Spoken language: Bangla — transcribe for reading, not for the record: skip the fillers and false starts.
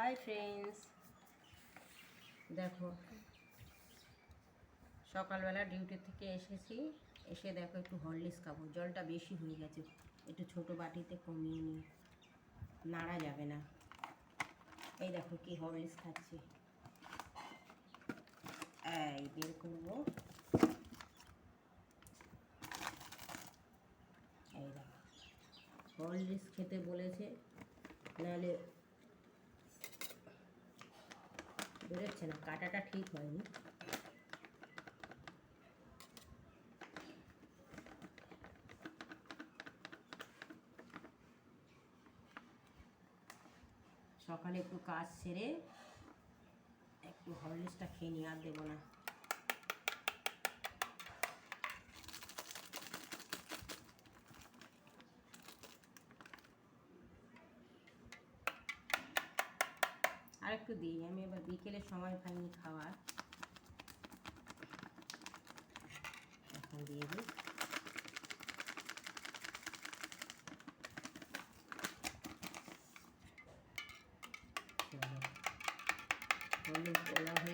হাই ফ্রেন্ডস, দেখো সকালবেলা ডিউটি থেকে এসে দেখো একটু হরলিক্স খাবো। জলটা বেশি হয়ে গেছে, একটু ছোট বাটিতে কমিয়ে নিই, নাড়া যাবে না। এই দেখো কি হরলিক্স খাচ্ছি, এই বের করবো। এই দেখো হরলিক্স খেতে বলেছে, নাহলে বেরোচ্ছে না, কাটাটা ঠিক হয়নি। সকালে একটু কাজ সেরে একটু হরলিক্সটা খেয়ে নিয়ে আর দেবো না। আর একটু দিই, আমি এবার বিকেলে সময় পাইনি খাওয়ার, এখন দিয়ে দিই। হলুদ গোলা হয়ে